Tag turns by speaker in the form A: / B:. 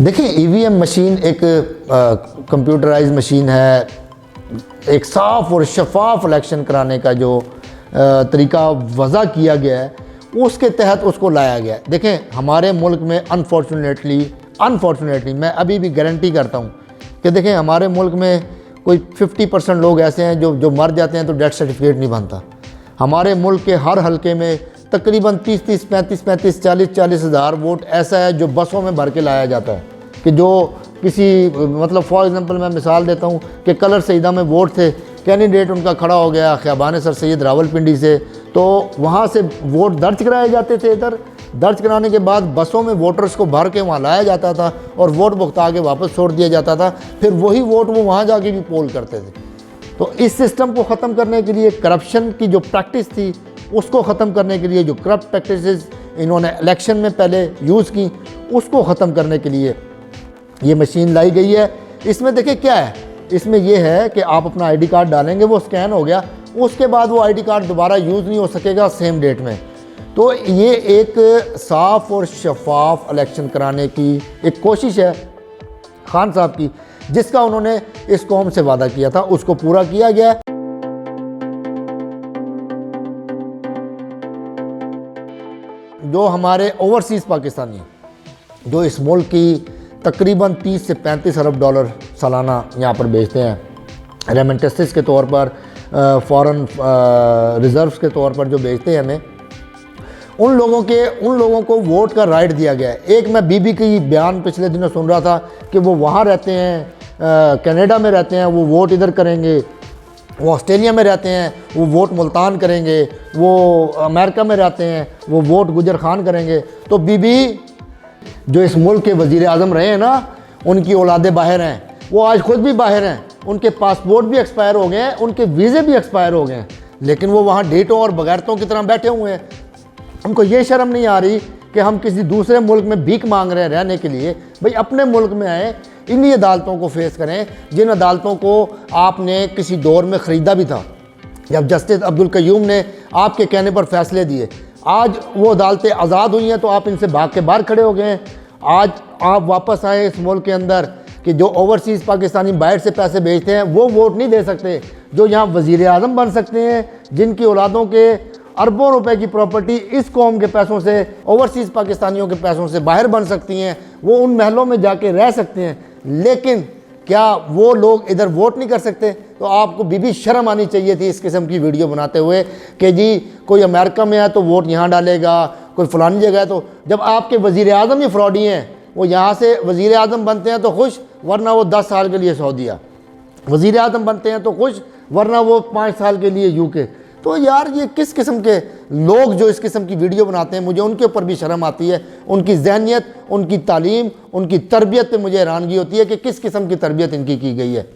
A: देखिए EVM machine एक computerise machine है। एक साफ़ और शफाफ इलेक्शन कराने का जो तरीका वज़ा किया गया है उसके तहत उसको लाया गया है। देखें हमारे मुल्क में अनफॉर्चुनेटली मैं अभी भी गारंटी करता हूँ कि देखें हमारे मुल्क में कोई 50% लोग ऐसे हैं जो मर जाते हैं तो डेथ सर्टिफिकेट नहीं बनता। हमारे मुल्क के हर हलके में तकरीबन 30-30, 35-35, 40-40 हज़ार वोट ऐसा है जो बसों में भर के लाया जाता है कि जो किसी मतलब फॉर एग्ज़ाम्पल मैं मिसाल देता हूँ कि कलर सईदा में वोट थे, कैंडिडेट उनका खड़ा हो गया ख़ियाबान सर सैयद रावलपिंडी से, तो वहाँ से वोट दर्ज कराए जाते थे। इधर दर्ज कराने के बाद बसों में वोटर्स को भर के वहाँ लाया जाता था और वोट भुगता के वापस छोड़ दिया जाता था। फिर वही वोट वो वहाँ जाके भी पोल करते थे। तो इस सिस्टम को ख़त्म करने के लिए, करप्शन की जो प्रैक्टिस थी उसको ख़त्म करने के लिए, जो करप्ट प्रैक्टिसेस इन्होंने इलेक्शन में पहले यूज़ की उसको ख़त्म करने के लिए ये मशीन लाई गई है। इसमें देखिए क्या है, इसमें यह है कि आप अपना आईडी कार्ड डालेंगे, वो स्कैन हो गया, उसके बाद वो आईडी कार्ड दोबारा यूज़ नहीं हो सकेगा सेम डेट में। तो ये एक साफ़ और शफाफ इलेक्शन कराने की एक कोशिश है खान साहब की, जिसका उन्होंने इस कौम से वादा किया था उसको पूरा किया गया। जो हमारे ओवरसीज़ पाकिस्तानी जो इस मुल्क की तकरीबन 30 से 35 अरब डॉलर सालाना यहाँ पर बेचते हैं रेमिटेंसेस के तौर पर, फॉरेन रिज़र्व्स के तौर पर जो बेचते हैं हमें, उन लोगों को वोट का राइट दिया गया है। एक मैं बीबी की बयान पिछले दिनों सुन रहा था कि वो वहाँ रहते हैं, कनाडा में रहते हैं, वो वोट इधर करेंगे, वो ऑस्ट्रेलिया में रहते हैं, वो वोट मुल्तान करेंगे, वो अमेरिका में रहते हैं, वो वोट गुजर खान करेंगे। तो बीबी जो इस मुल्क के वज़ीर आज़म रहे हैं ना, उनकी औलादे बाहर हैं, वो आज ख़ुद भी बाहर हैं, उनके पासपोर्ट भी एक्सपायर हो गए हैं, उनके वीज़े भी एक्सपायर हो गए हैं, लेकिन वो वहाँ डेटों और बगैरतों की तरह बैठे हुए हैं। उनको ये शर्म नहीं आ रही कि हम किसी दूसरे मुल्क में भीख मांग रहे हैं रहने के लिए। भाई अपने मुल्क में आए, इन्हीं अदालतों को फेस करें जिन अदालतों को आपने किसी दौर में ख़रीदा भी था, जब जस्टिस अब्दुल कयूम ने आपके कहने पर फ़ैसले दिए। आज वो अदालतें आज़ाद हुई हैं तो आप इनसे भाग के बाहर खड़े हो गए हैं। आज आप वापस आए इस मुल्क के अंदर कि जो ओवरसीज़ पाकिस्तानी बाहर से पैसे भेजते हैं वो वोट नहीं दे सकते, जो यहाँ वज़ीर आज़म बन सकते हैं, जिनकी औलादों के अरबों रुपए की प्रॉपर्टी इस कौम के पैसों से, ओवरसीज़ पाकिस्तानियों के पैसों से बाहर बन सकती हैं, वो उन महलों में जाके रह सकते हैं। लेकिन क्या वो लोग इधर वोट नहीं कर सकते? तो आपको भी शर्म आनी चाहिए थी इस किस्म की वीडियो बनाते हुए कि जी कोई अमेरिका में है तो वोट यहाँ डालेगा, कोई फ़लानी जगह है। तो जब आपके वज़ीर आज़म ही फ्रॉडी हैं, वो यहाँ से वज़ीर आज़म बनते हैं तो खुश, वरना वो 10 साल के लिए सऊदीया, वज़ीर आज़म बनते हैं तो खुश, वरना वो 5 साल के लिए यूके। तो यार ये किस किस्म के लोग जो इस किस्म की वीडियो बनाते हैं, मुझे उनके ऊपर भी शर्म आती है। उनकी जहनियत, उनकी तालीम, उनकी तरबियत पे मुझे हैरानगी होती है कि किस किस्म की तरबियत इनकी की गई है।